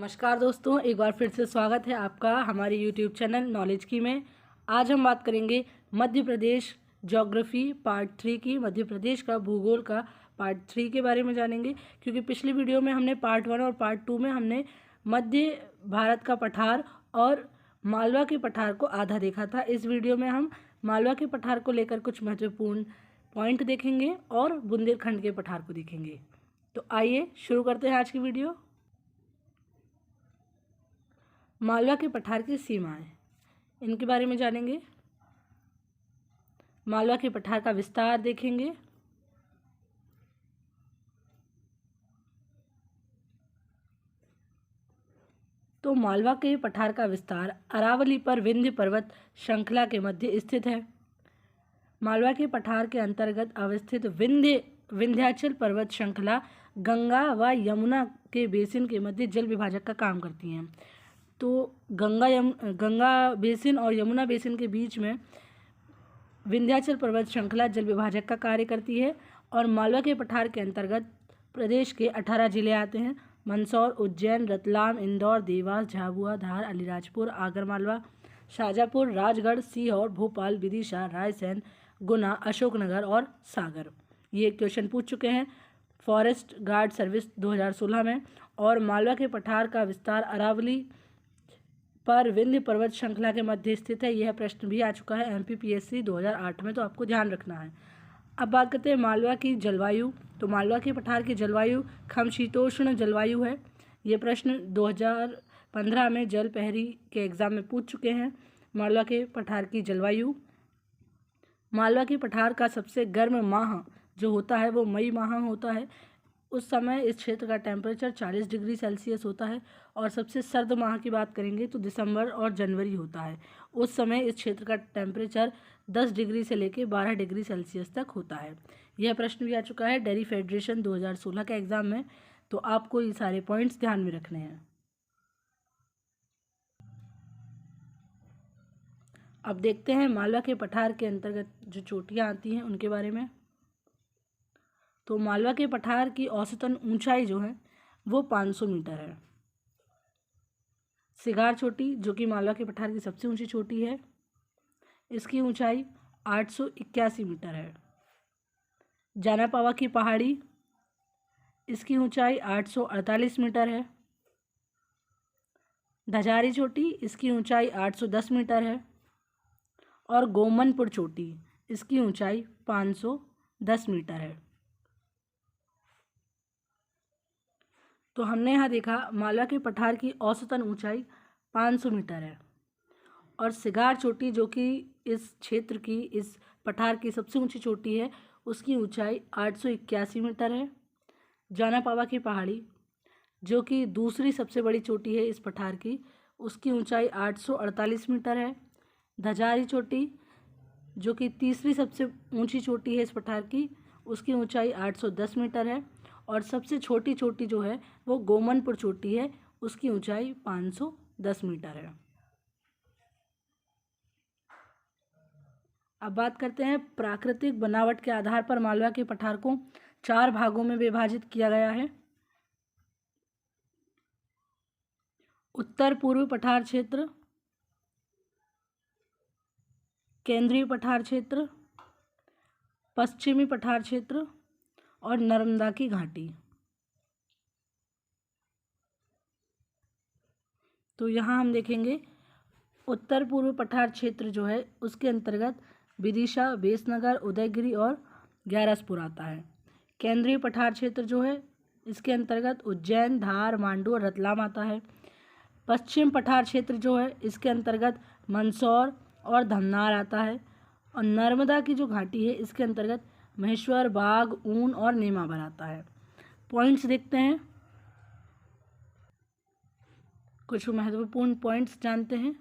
नमस्कार दोस्तों, एक बार फिर से स्वागत है आपका हमारे यूट्यूब चैनल नॉलेज की में। आज हम बात करेंगे मध्य प्रदेश ज्योग्राफी पार्ट 3 की। मध्य प्रदेश का भूगोल का पार्ट 3 के बारे में जानेंगे, क्योंकि पिछली वीडियो में हमने पार्ट 1 और पार्ट 2 में हमने मध्य भारत का पठार और मालवा के पठार को आधा देखा था। इस वीडियो में हम मालवा के पठार को लेकर कुछ महत्वपूर्ण पॉइंट देखेंगे और बुंदेलखंड के पठार को देखेंगे। तो आइए शुरू करते हैं आज की वीडियो। मालवा के पठार की सीमाएं, इनके बारे में जानेंगे। मालवा के पठार का विस्तार देखेंगे। तो मालवा के पठार का विस्तार अरावली पर विंध्य पर्वत श्रृंखला के मध्य स्थित है। मालवा के पठार के अंतर्गत अवस्थित विंध्याचल पर्वत श्रृंखला गंगा व यमुना के बेसिन के मध्य जल विभाजक का काम करती हैं। तो गंगा बेसिन और यमुना बेसिन के बीच में विंध्याचल पर्वत श्रृंखला जल विभाजक का कार्य करती है। और मालवा के पठार के अंतर्गत प्रदेश के 18 जिले आते हैं: मंदसौर, उज्जैन, रतलाम, इंदौर, देवास, झाबुआ, धार, अलीराजपुर, आगरमालवा, शाजापुर, राजगढ़, सीहोर, भोपाल, विदिशा, रायसेन, गुना, अशोकनगर और सागर। ये क्वेश्चन पूछ चुके हैं फॉरेस्ट गार्ड सर्विस 2016 में। और मालवा के पठार का विस्तार अरावली पर विंध्य पर्वत श्रृंखला के मध्य स्थित है। यह प्रश्न भी आ चुका है MPPSC 2008 में, तो आपको ध्यान रखना है। अब बात करते हैं मालवा की जलवायु। तो मालवा के पठार की जलवायु समशीतोष्ण जलवायु है। ये प्रश्न 2015 में जल पहरी के एग्ज़ाम में पूछ चुके हैं। मालवा के पठार की जलवायु, मालवा के पठार का सबसे गर्म माह जो होता है वो मई माह होता है। उस समय इस क्षेत्र का टेम्परेचर 40 डिग्री सेल्सियस होता है। और सबसे सर्द माह की बात करेंगे तो दिसंबर और जनवरी होता है। उस समय इस क्षेत्र का टेम्परेचर 10 डिग्री से लेकर 12 डिग्री सेल्सियस तक होता है। यह प्रश्न भी आ चुका है डेयरी फेडरेशन 2016 के एग्ज़ाम में, तो आपको ये सारे पॉइंट्स ध्यान में रखने हैं। अब देखते हैं मालवा के पठार के अंतर्गत जो चोटियाँ आती हैं उनके बारे में। तो मालवा के पठार की औसतन ऊंचाई जो है वो 500 मीटर है। सिगार चोटी जो कि मालवा के पठार की सबसे ऊंची चोटी है, इसकी ऊंचाई 881 मीटर है। जानापावा की पहाड़ी, इसकी ऊंचाई 848 मीटर है। धजारी चोटी, इसकी ऊंचाई 810 मीटर है। और गोमनपुर चोटी, इसकी ऊंचाई 510 मीटर है। तो हमने यहाँ देखा मालवा के पठार की औसतन ऊंचाई 500 मीटर है। और सिगार चोटी जो कि इस क्षेत्र की, इस पठार की सबसे ऊंची चोटी है, उसकी ऊंचाई 881 मीटर है। जानापावा की पहाड़ी जो कि दूसरी सबसे बड़ी चोटी है इस पठार की, उसकी ऊंचाई 848 मीटर है। धजारी चोटी जो कि तीसरी सबसे ऊंची चोटी है इस पठार की, उसकी ऊंचाई 810 मीटर है। और सबसे छोटी चोटी जो है वो गोमनपुर चोटी है, उसकी ऊंचाई 510 मीटर है। अब बात करते हैं प्राकृतिक बनावट के आधार पर मालवा के पठार को 4 भागों में विभाजित किया गया है: उत्तर पूर्व पठार क्षेत्र, केंद्रीय पठार क्षेत्र, पश्चिमी पठार क्षेत्र और नर्मदा की घाटी। तो यहाँ हम देखेंगे उत्तर पूर्व पठार क्षेत्र जो है उसके अंतर्गत विदिशा, बेसनगर, उदयगिरी और ग्यारसपुर आता है। केंद्रीय पठार क्षेत्र जो है इसके अंतर्गत उज्जैन, धार, मांडू और रतलाम आता है। पश्चिम पठार क्षेत्र जो है इसके अंतर्गत मंदसौर और धमनार आता है। और नर्मदा की जो घाटी है इसके अंतर्गत महेश्वर, बाग, ऊन और नेमावर आता है। पॉइंट्स देखते हैं, कुछ महत्वपूर्ण पॉइंट्स जानते हैं।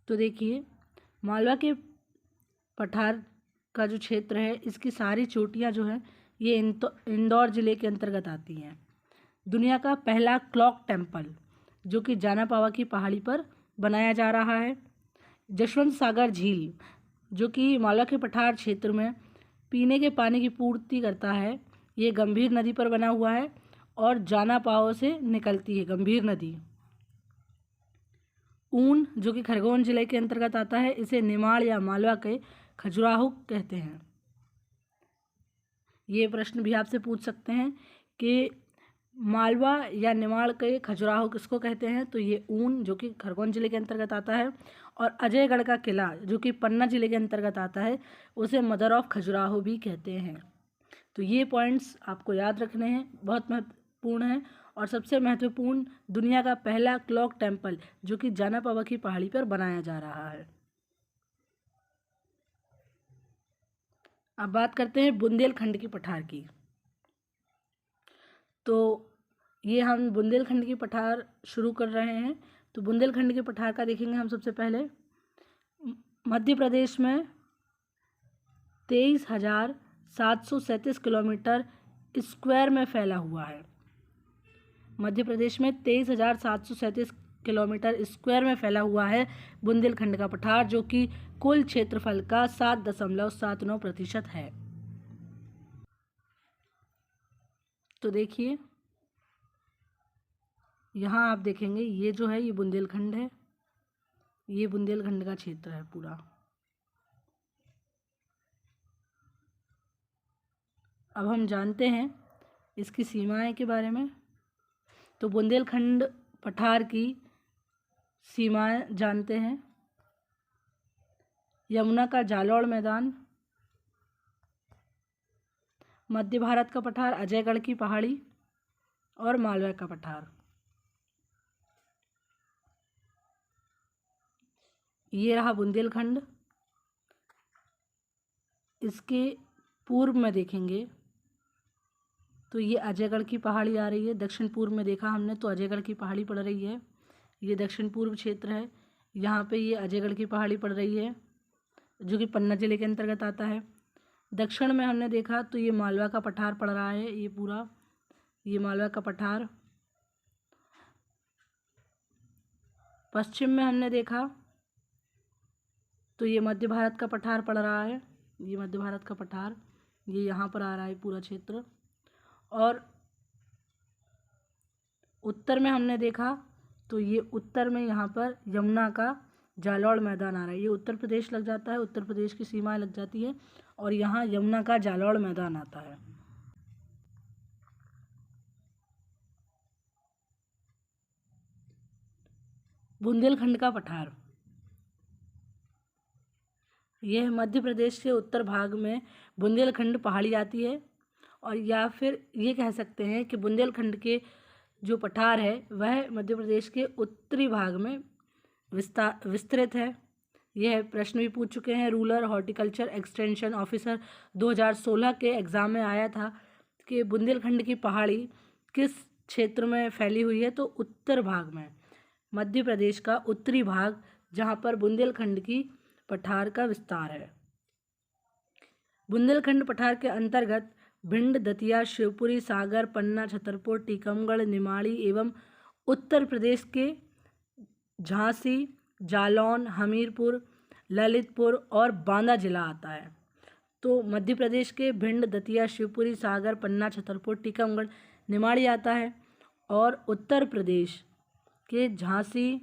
तो देखिए मालवा के पठार का जो क्षेत्र है इसकी सारी चोटियाँ जो है ये इंदौर ज़िले के अंतर्गत आती हैं। दुनिया का पहला क्लॉक टेम्पल जो कि जानापावा की पहाड़ी पर बनाया जा रहा है। जशवंत सागर झील जो कि मालवा के पठार क्षेत्र में पीने के पानी की पूर्ति करता है। ये गंभीर नदी पर बना हुआ है और जानापाव से निकलती है गंभीर नदी। ऊन जो कि खरगोन जिले के अंतर्गत आता है, इसे निमाड़ या मालवा के खजुराहो कहते हैं। ये प्रश्न भी आपसे पूछ सकते हैं कि मालवा या निमाड़ के खजुराहो किसको कहते हैं, तो ये ऊन जो कि खरगोन जिले के अंतर्गत आता है, और अजयगढ़ का किला जो कि पन्ना जिले के अंतर्गत आता है, उसे मदर ऑफ खजुराहो भी कहते हैं। तो ये पॉइंट्स आपको याद रखने हैं, बहुत महत्वपूर्ण है। और सबसे महत्वपूर्ण, दुनिया का पहला क्लॉक टेम्पल जो कि जानापावा की पहाड़ी पर बनाया जा रहा है। अब बात करते हैं बुंदेलखंड की पठार की। तो ये हम बुंदेलखंड की पठार शुरू कर रहे हैं। तो बुंदेलखंड की पठार का देखेंगे हम सबसे पहले। मध्य प्रदेश में 23,737 किलोमीटर स्क्वायर में फैला हुआ है। मध्य प्रदेश में 23,737 किलोमीटर स्क्वायर में फैला हुआ है बुंदेलखंड का पठार, जो कि कुल क्षेत्रफल का 7.79% है। तो देखिए यहाँ आप देखेंगे, ये जो है ये बुंदेलखंड है, ये बुंदेलखंड का क्षेत्र है पूरा। अब हम जानते हैं इसकी सीमाएं के बारे में। तो बुंदेलखंड पठार की सीमाएं जानते हैं। यमुना का जालौर मैदान, मध्य भारत का पठार अजयगढ़ की पहाड़ी, और मालवा का पठार। ये रहा बुंदेलखंड। इसके पूर्व में देखेंगे तो ये अजयगढ़ की पहाड़ी आ रही है। दक्षिण पूर्व में देखा हमने तो अजयगढ़ की पहाड़ी पड़ रही है। ये दक्षिण पूर्व क्षेत्र है, यहाँ पे ये अजयगढ़ की पहाड़ी पड़ रही है जो कि पन्ना जिले के अंतर्गत आता है। दक्षिण में हमने देखा तो ये मालवा का पठार पड़ रहा है, ये पूरा ये मालवा का पठार। पश्चिम में हमने देखा तो ये मध्य भारत का पठार पड़ रहा है, ये मध्य भारत का पठार, ये यहाँ पर आ रहा है पूरा क्षेत्र। और उत्तर में हमने देखा तो ये उत्तर में यहाँ पर यमुना का जालौर मैदान आ रहा है। ये उत्तर प्रदेश लग जाता है, उत्तर प्रदेश की सीमाएं लग जाती है, और यहाँ यमुना का जालौर मैदान आता है। बुंदेलखंड का पठार, यह मध्य प्रदेश के उत्तर भाग में बुंदेलखंड पहाड़ी आती है, और या फिर ये कह सकते हैं कि बुंदेलखंड के जो पठार है वह मध्य प्रदेश के उत्तरी भाग में विस्तृत है। यह प्रश्न भी पूछ चुके हैं, रूरल हॉर्टिकल्चर एक्सटेंशन ऑफिसर 2016 के एग्ज़ाम में आया था कि बुंदेलखंड की पहाड़ी किस क्षेत्र में फैली हुई है, तो उत्तर भाग में, मध्य प्रदेश का उत्तरी भाग, जहाँ पर बुंदेलखंड की पठार का विस्तार है। बुंदेलखंड पठार के अंतर्गत भिंड, दतिया, शिवपुरी, सागर, पन्ना, छतरपुर, टीकमगढ़, निमाड़ी एवं उत्तर प्रदेश के झांसी, जालौन, हमीरपुर, ललितपुर और बांदा जिला आता है। तो मध्य प्रदेश के भिंड, दतिया, शिवपुरी, सागर, पन्ना, छतरपुर, टीकमगढ़, निमाड़ी आता है, और उत्तर प्रदेश के झांसी,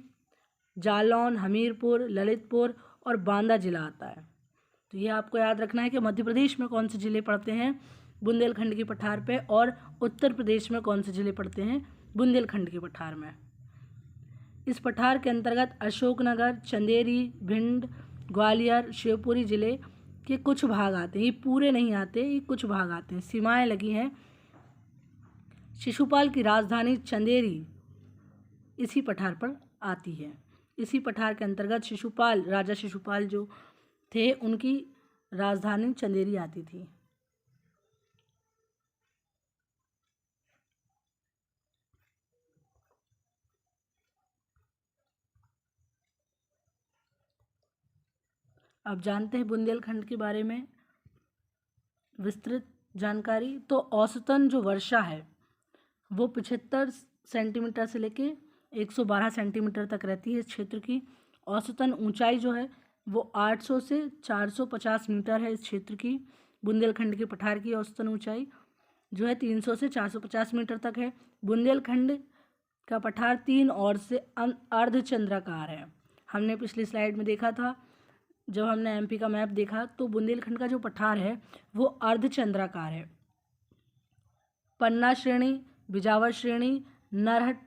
जालौन, हमीरपुर, ललितपुर और बांदा जिला आता है। तो ये आपको याद रखना है कि मध्य प्रदेश में कौन से ज़िले पड़ते हैं बुंदेलखंड की पठार पे, और उत्तर प्रदेश में कौन से ज़िले पड़ते हैं बुंदेलखंड के पठार में। इस पठार के अंतर्गत अशोकनगर, चंदेरी, भिंड, ग्वालियर, शिवपुरी ज़िले के कुछ भाग आते हैं। ये पूरे नहीं आते, ये कुछ भाग आते हैं। सीमाएं लगी हैं। शिशुपाल की राजधानी चंदेरी इसी पठार पर आती है। इसी पठार के अंतर्गत शिशुपाल, राजा शिशुपाल जो थे, उनकी राजधानी चंदेरी आती थी। अब जानते हैं बुंदेलखंड के बारे में विस्तृत जानकारी। तो औसतन जो वर्षा है वो 75 सेंटीमीटर से लेके 112 सेंटीमीटर तक रहती है। इस क्षेत्र की औसतन ऊंचाई जो है वो 800 से 450 मीटर है इस क्षेत्र की। बुंदेलखंड के पठार की औसतन ऊंचाई जो है 300 से 450 मीटर तक है। बुंदेलखंड का पठार 3 ओर से अर्धचंद्राकार है। हमने पिछली स्लाइड में देखा था, जब हमने एमपी का मैप देखा तो बुंदेलखंड का जो पठार है वो अर्धचंद्राकार है। पन्ना श्रेणी, बिजावर श्रेणी, नरहट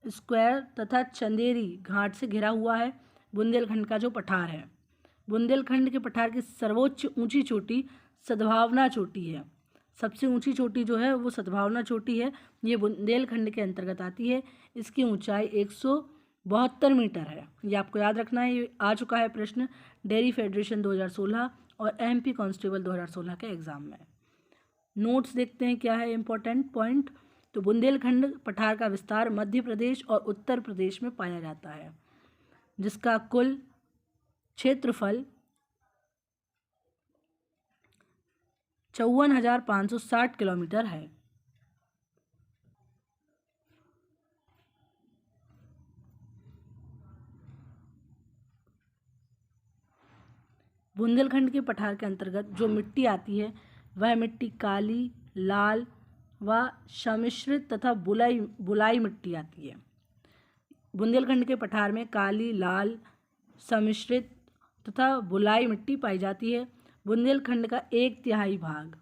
स्क्वायर तथा चंदेरी घाट से घिरा हुआ है बुंदेलखंड का जो पठार है। बुंदेलखंड के पठार की सर्वोच्च ऊंची चोटी सद्भावना चोटी है। सबसे ऊंची चोटी जो है वो सद्भावना चोटी है, ये बुंदेलखंड के अंतर्गत आती है। इसकी ऊंचाई 172 मीटर है। ये आपको याद रखना है, ये आ चुका है प्रश्न डेयरी फेडरेशन 2016 और एमपी कांस्टेबल 2016 के एग्जाम में। नोट्स देखते हैं क्या है इंपॉर्टेंट पॉइंट। तो बुंदेलखंड पठार का विस्तार मध्य प्रदेश और उत्तर प्रदेश में पाया जाता है, जिसका कुल क्षेत्रफल 54,560 किलोमीटर है। बुंदेलखंड के पठार के अंतर्गत जो मिट्टी आती है वह मिट्टी काली, लाल व सम्मिश्रित तथा बुलाई मिट्टी आती है। बुंदेलखंड के पठार में काली, लाल, सम्मिश्रित तथा बुलाई मिट्टी पाई जाती है। बुंदेलखंड का 1/3 भाग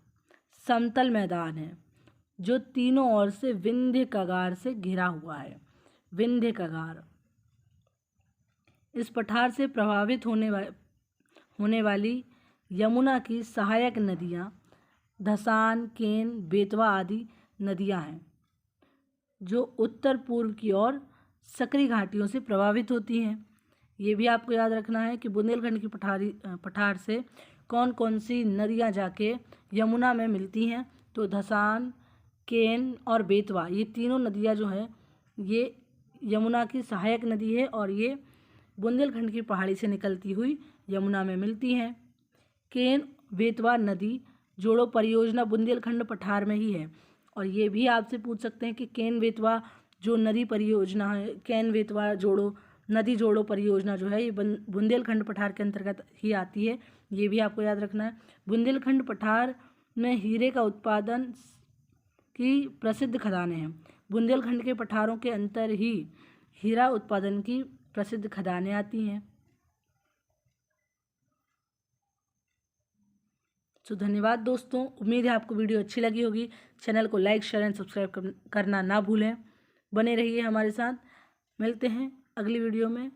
समतल मैदान है जो तीनों ओर से विंध्य कगार से घिरा हुआ है। विंध्य कगार इस पठार से प्रभावित होने वाली यमुना की सहायक नदियाँ धसान, केन, बेतवा आदि नदियाँ हैं जो उत्तर पूर्व की ओर सकरी घाटियों से प्रभावित होती हैं। ये भी आपको याद रखना है कि बुंदेलखंड की पठार से कौन कौन सी नदियाँ जाके यमुना में मिलती हैं। तो धसान, केन और बेतवा, ये तीनों नदियाँ जो हैं ये यमुना की सहायक नदी है और ये बुंदेलखंड की पहाड़ी से निकलती हुई यमुना में मिलती हैं। केन बेतवा नदी जोड़ो परियोजना बुंदेलखंड पठार में ही है। और ये भी आपसे पूछ सकते हैं कि केन बेतवा जो नदी परियोजना है, केन बेतवा जोड़ो नदी जोड़ो परियोजना जो है ये बुंदेलखंड पठार के अंतर्गत ही आती है। ये भी आपको याद रखना है। बुंदेलखंड पठार में हीरे का उत्पादन की प्रसिद्ध खदानें हैं। बुंदेलखंड के पठारों के अंतर ही हीरा उत्पादन की प्रसिद्ध खदानें आती हैं। तो धन्यवाद दोस्तों, उम्मीद है आपको वीडियो अच्छी लगी होगी। चैनल को लाइक, शेयर एंड सब्सक्राइब करना ना भूलें। बने रहिए हमारे साथ। मिलते हैं अगली वीडियो में।